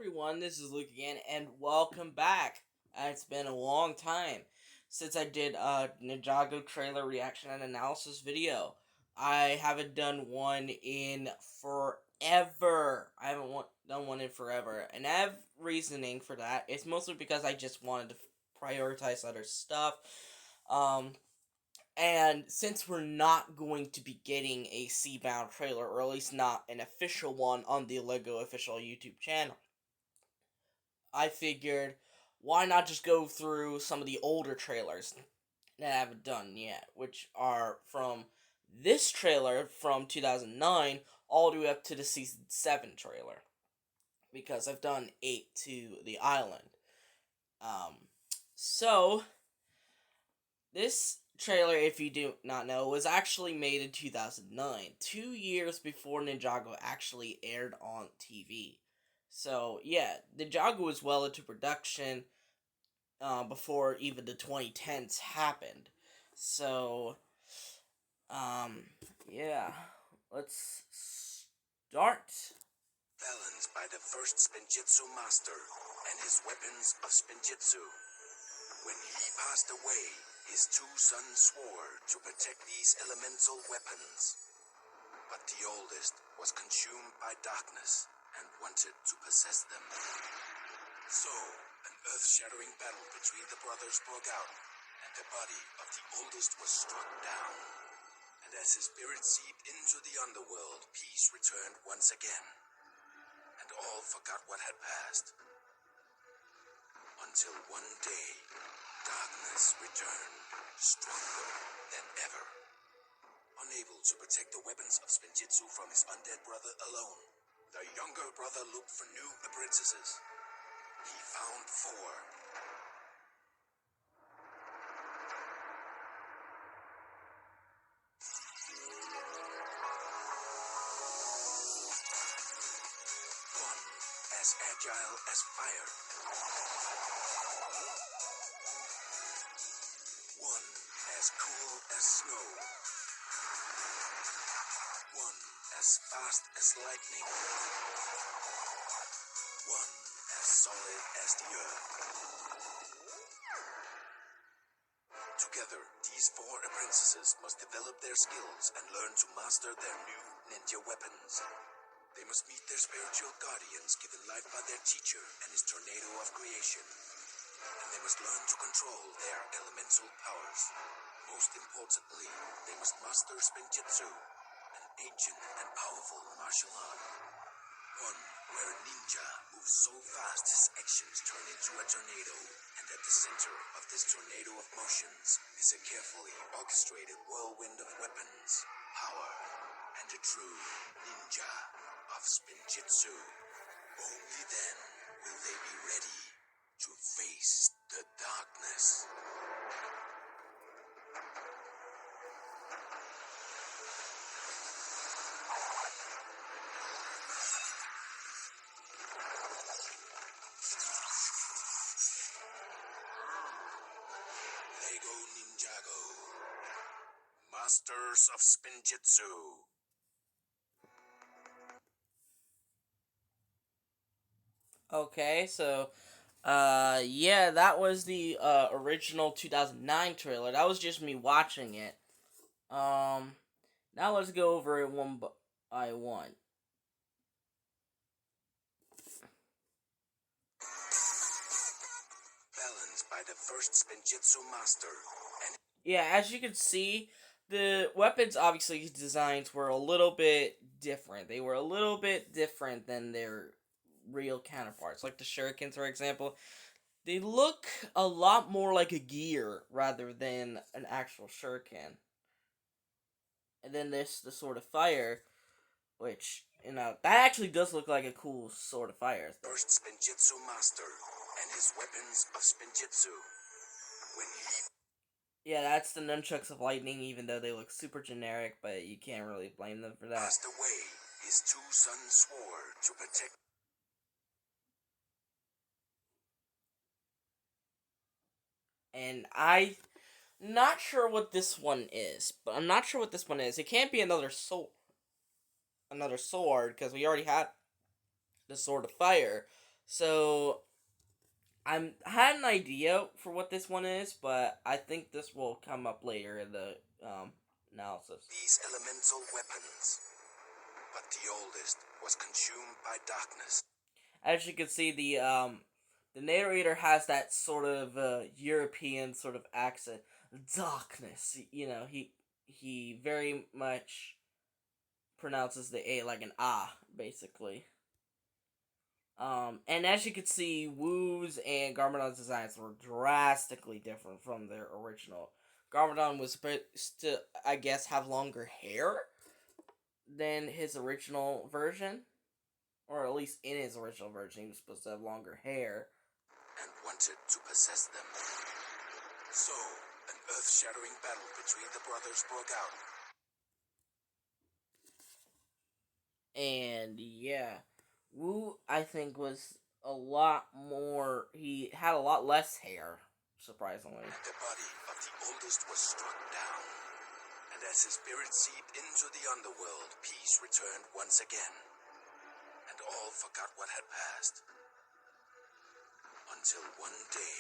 everyone, this is Luke again, and welcome back. It's been a long time since I did a Ninjago trailer reaction and analysis video. I haven't done one in forever. I haven't done one in forever, and I have reasoning for that. It's mostly because I just wanted to prioritize other stuff. Um, and since we're not going to be getting a Seabound trailer, or at least not an official one on the LEGO official YouTube channel, I figured why not just go through some of the older trailers that I haven't done yet, which are from this trailer from 2009 all the way up to the Season 7 trailer. Because I've done 8 to the island. Um, so, this trailer, if you do not know, was actually made in 2009, 2 years before Ninjago actually aired on TV. So, yeah, Ninjago was well into production before even the 2010s happened. So, yeah, let's start. Balanced by the first Spinjitzu master and his weapons of Spinjitzu. When he passed away, his two sons swore to protect these elemental weapons. But the oldest was consumed by darkness and wanted to possess them. So, an earth-shattering battle between the brothers broke out, and the body of the oldest was struck down. And as his spirit seeped into the underworld, peace returned once again. And all forgot what had passed. Until one day, darkness returned, stronger than ever. Unable to protect the weapons of Spinjitzu from his undead brother alone, the younger brother looked for new apprentices. He found 4. One as agile as fire. One as cool as snow. One as fast as lightning. One as solid as the earth. Together, these 4 apprentices must develop their skills and learn to master their new ninja weapons. They must meet their spiritual guardians given life by their teacher and his tornado of creation. And they must learn to control their elemental powers. Most importantly, they must master Spinjitzu, an ancient and powerful martial art. One where a ninja moves so fast his actions turn into a tornado, and at the center of this tornado of motions is a carefully orchestrated whirlwind of weapons, power, and a true ninja of Spinjitzu. Only then will they be ready to face the darkness. Lego Ninjago, Masters of Spinjitzu. Okay, so, yeah, that was the, original 2009 trailer. That was just me watching it. Now let's go over it one by one. Balanced by the first Spinjitzu master and Yeah, as you can see, the weapons, obviously, designs were a little bit different. They were a little bit different than their real counterparts. Like the shurikens, for example. They look a lot more like a gear rather than an actual shuriken. And then this, the Sword of Fire, which, that actually does look like a cool Sword of Fire. first Spinjitzu master and his weapons of Spinjitzu. When he Yeah, that's the Nunchucks of Lightning, even though they look super generic, but you can't really blame them for that. passed away, his 2 sons swore to protect. And I'm not sure what this one is, but I'm not sure what this one is. It can't be another sword, because we already had the Sword of Fire. So I had an idea for what this one is, but I think this will come up later in the analysis. These elemental weapons, but the oldest was consumed by darkness. As you can see, the narrator has that sort of European sort of accent. Darkness, you know, he very much pronounces the A like an ah, basically. And as you can see, Wu's and Garmadon's designs were drastically different from their original. Garmadon was supposed to, I guess, have longer hair than his original version. Or at least in his original version, he was supposed to have longer hair. And wanted to possess them. So, an earth-shattering battle between the brothers broke out. And yeah, Wu, I think, was a lot more. He had a lot less hair, surprisingly. And the body of the oldest was struck down. And as his spirit seeped into the underworld, peace returned once again. And all forgot what had passed. Until one day,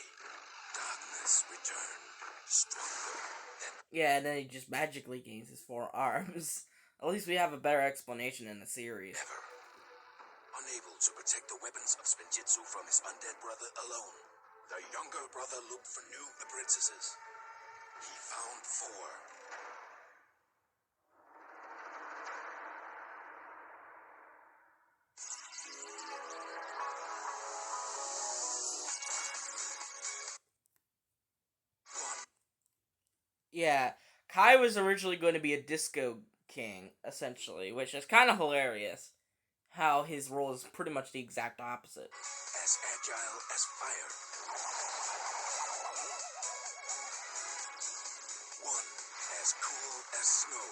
darkness returned, stronger than... Yeah, and then he just magically gains his 4 arms. At least we have a better explanation in the series. ever. Unable to protect the weapons of Spinjitzu from his undead brother alone, the younger brother looked for new apprentices. He found 4. Yeah, Kai was originally going to be a disco king, essentially, which is kind of hilarious. How his role is pretty much the exact opposite. As agile as fire. One as cool as snow.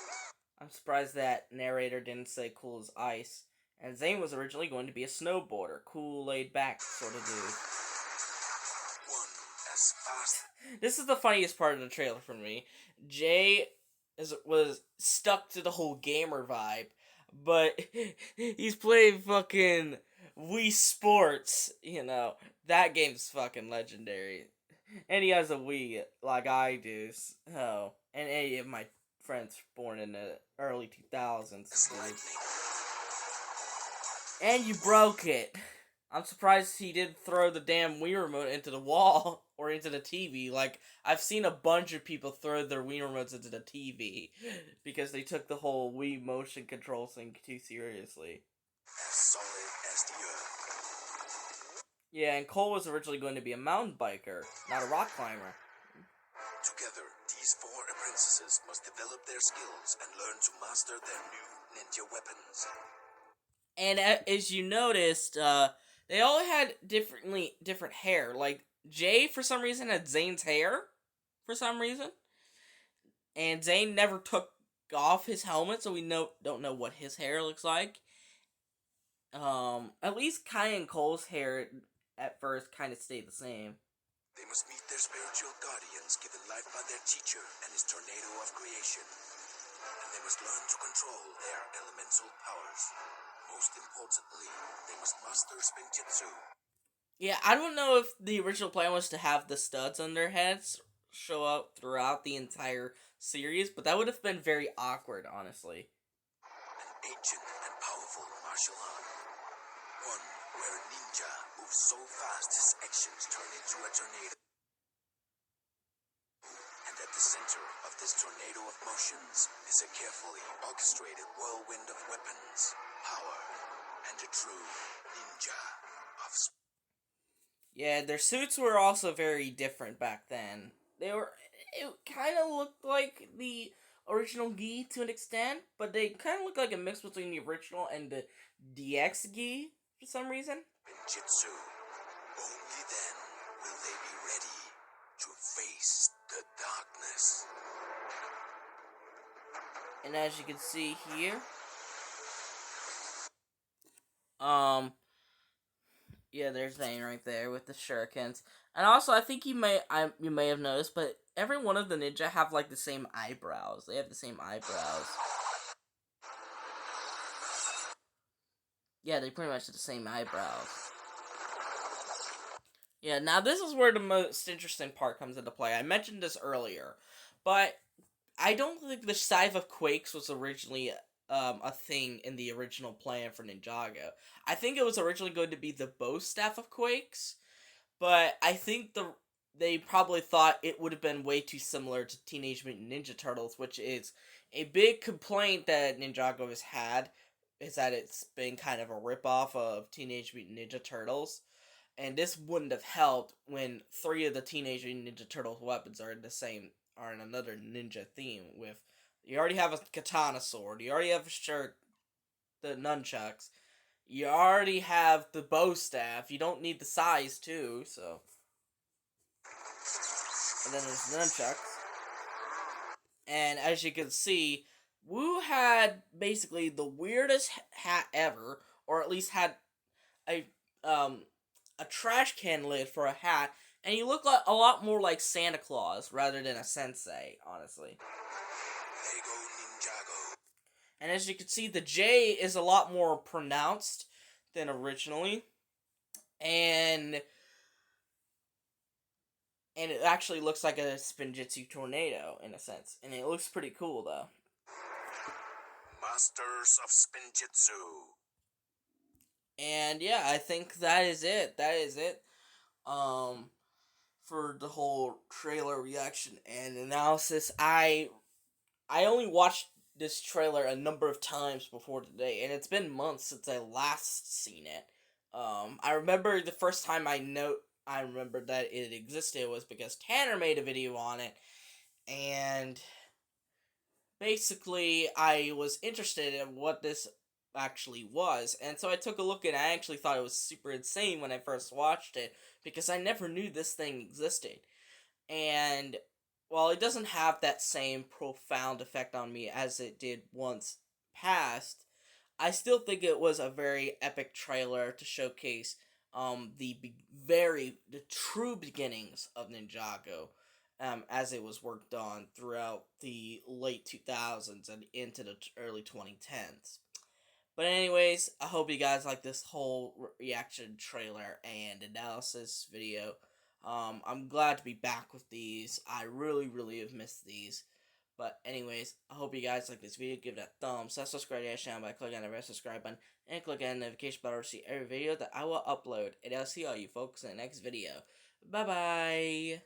I'm surprised that narrator didn't say cool as ice. And Zane was originally going to be a snowboarder, cool, laid back sort of dude. One as fast. This is the funniest part of the trailer for me. Jay was stuck to the whole gamer vibe, but he's playing fucking Wii Sports, you know. That game's fucking legendary. And he has a Wii, like I do. Oh, and any of my friends born in the early 2000s. And you broke it. I'm surprised he didn't throw the damn Wii remote into the wall or into the TV. Like, I've seen a bunch of people throw their Wii remotes into the TV because they took the whole Wii motion control thing too seriously. As solid as the earth. Yeah, and Cole was originally going to be a mountain biker, not a rock climber. Together, these 4 apprentices must develop their skills and learn to master their new ninja weapons. And as you noticed, they all had different hair. Like, Jay, for some reason, had Zane's hair, for some reason. And Zane never took off his helmet, so we don't know what his hair looks like. At least Kai and Cole's hair at first kind of stayed the same. They must meet their spiritual guardians given life by their teacher and his tornado of creation. And they must learn to control their elemental powers. Most importantly, they must master Spinjitzu. Yeah, I don't know if the original plan was to have the studs on their heads show up throughout the entire series, but that would have been very awkward, honestly. An ancient and powerful martial art. One where a ninja moves so fast his actions turn into a tornado. And at the center of this tornado of motions is a carefully orchestrated whirlwind of weapons, power, and a true ninja of... Yeah, their suits were also very different back then. It kind of looked like the original Gi to an extent, but they kind of looked like a mix between the original and the DX Gi for some reason. Ninjitsu. Only then will they be ready to face the darkness. And as you can see here, yeah, there's Zane right there with the shurikens. And also, I think you may have noticed, but every one of the ninja have like the same eyebrows. They have the same eyebrows. Yeah, they pretty much have the same eyebrows. Yeah, now this is where the most interesting part comes into play. I mentioned this earlier, but I don't think the Scythe of Quakes was originally a thing in the original plan for Ninjago. I think it was originally going to be the Bow Staff of Quakes, but I think they probably thought it would have been way too similar to Teenage Mutant Ninja Turtles, which is a big complaint that Ninjago has had, is that it's been kind of a ripoff of Teenage Mutant Ninja Turtles. And this wouldn't have helped when three of the Teenage Mutant Ninja Turtles weapons are in another ninja theme. With you already have a katana sword, you already have the nunchucks, you already have the bow staff. You don't need the size too. So, and then there's the nunchucks. And as you can see, Wu had basically the weirdest hat ever, or at least had a um a trash can lid for a hat, and he looked a lot more like Santa Claus rather than a sensei, honestly. Lego Ninjago. And as you can see, the J is a lot more pronounced than originally, and it actually looks like a Spinjitzu tornado in a sense, and it looks pretty cool though. Masters of Spinjitzu. And yeah, I think that is it. That is it. For the whole trailer reaction and analysis, I only watched this trailer a number of times before today, and it's been months since I last seen it. I remember the first time I remember that it existed was because Tanner made a video on it, and basically I was interested in what this actually was, and so I took a look and I actually thought it was super insane when I first watched it because I never knew this thing existed. And while it doesn't have that same profound effect on me as it did once past, I still think it was a very epic trailer to showcase the true beginnings of Ninjago, as it was worked on throughout the late 2000s and into the early 2010s. But anyways, I hope you guys like this whole reaction trailer and analysis video. I'm glad to be back with these. I really, really have missed these. But anyways, I hope you guys like this video. Give it a thumbs up, subscribe to the channel by clicking on the red subscribe button, and click on the notification bell to see every video that I will upload. And I'll see all you folks in the next video. Bye bye.